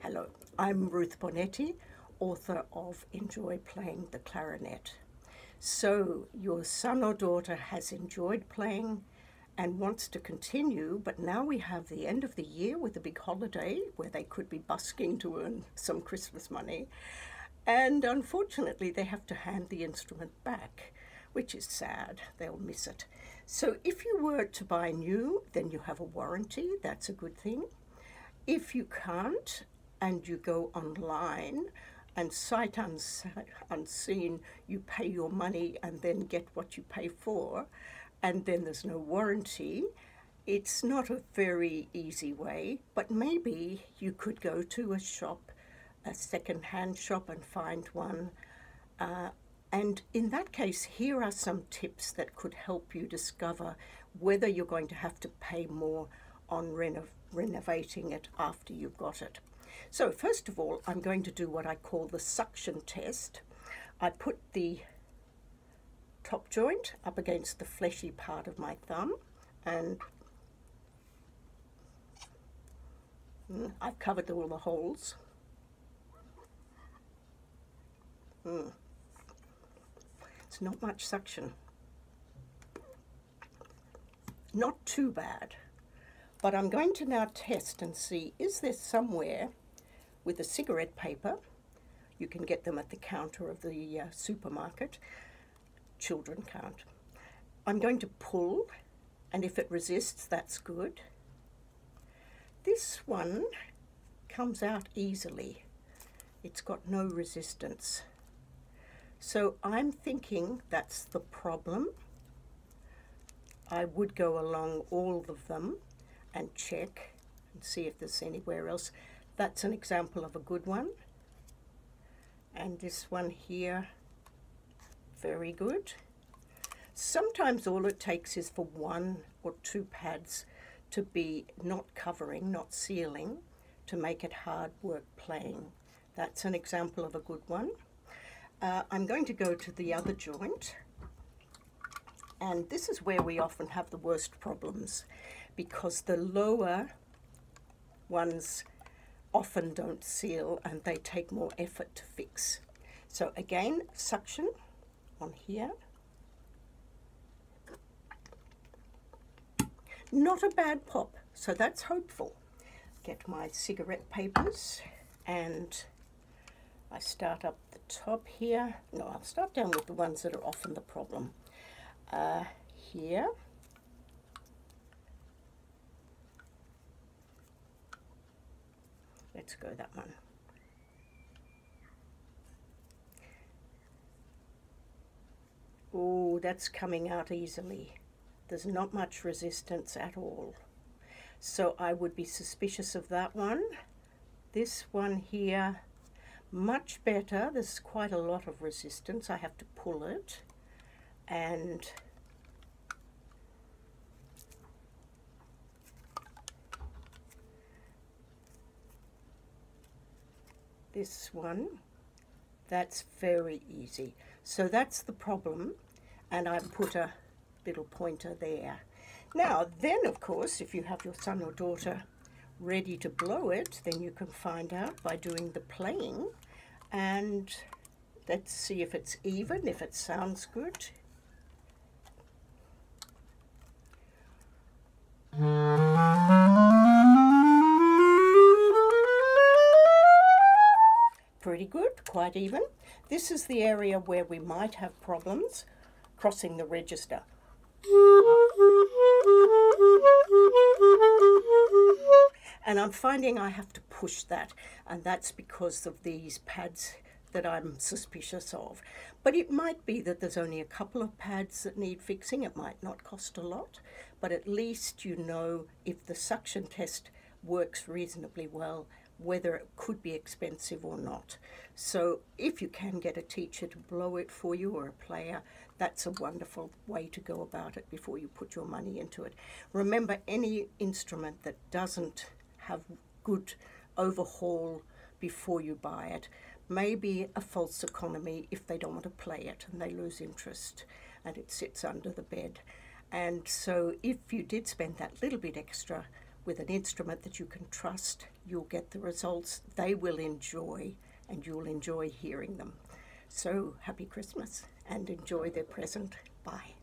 Hello, I'm Ruth Bonetti, author of Enjoy Playing the Clarinet. So, your son or daughter has enjoyed playing and wants to continue, but now we have the end of the year with a big holiday where they could be busking to earn some Christmas money. And unfortunately, they have to hand the instrument back, which is sad. They'll miss it. So, if you were to buy new, then you have a warranty. That's a good thing. If you can't, and you go online and sight unseen, you pay your money and then get what you pay for, and then there's no warranty. It's not a very easy way, but maybe you could go to a shop, a second-hand shop, and find one. And in that case, here are some tips that could help you discover whether you're going to have to pay more on renovating it after you've got it. So first of all, I'm going to do what I call the suction test. I put the top joint up against the fleshy part of my thumb, and I've covered all the holes. It's not much suction. Not too bad. But I'm going to now test and see, is there somewhere with a cigarette paper, you can get them at the counter of the supermarket, children can't. I'm going to pull, and if it resists, that's good. This one comes out easily. It's got no resistance. So I'm thinking that's the problem. I would go along all of them and check and see if there's anywhere else. That's an example of a good one. And this one here, very good. Sometimes all it takes is for one or two pads to be not covering, not sealing, to make it hard work playing. That's an example of a good one. I'm going to go to the other joint, and this is where we often have the worst problems, because the lower ones often don't seal and they take more effort to fix. So again, suction on here. Not a bad pop, so that's hopeful. Get my cigarette papers and I start up the top here. No, I'll start down with the ones that are often the problem. Here. Let's go that one. Oh, that's coming out easily. There's not much resistance at all. So I would be suspicious of that one. This one here, much better. There's quite a lot of resistance. I have to pull it. And this one, that's very easy. So that's the problem, and I put a little pointer there. Now then, of course, if you have your son or daughter ready to blow it, then you can find out by doing the playing, and let's see if it's even, if it sounds good. Pretty good, quite even. This is the area where we might have problems crossing the register. And I'm finding I have to push that, and that's because of these pads that I'm suspicious of. But it might be that there's only a couple of pads that need fixing. It might not cost a lot, but at least you know if the suction test works reasonably well, whether it could be expensive or not. So if you can get a teacher to blow it for you, or a player, that's a wonderful way to go about it before you put your money into it. Remember, any instrument that doesn't have good overhaul before you buy it may be a false economy if they don't want to play it and they lose interest and it sits under the bed. And so if you did spend that little bit extra, with an instrument that you can trust, you'll get the results they will enjoy, and you'll enjoy hearing them. So happy Christmas and enjoy their present. Bye.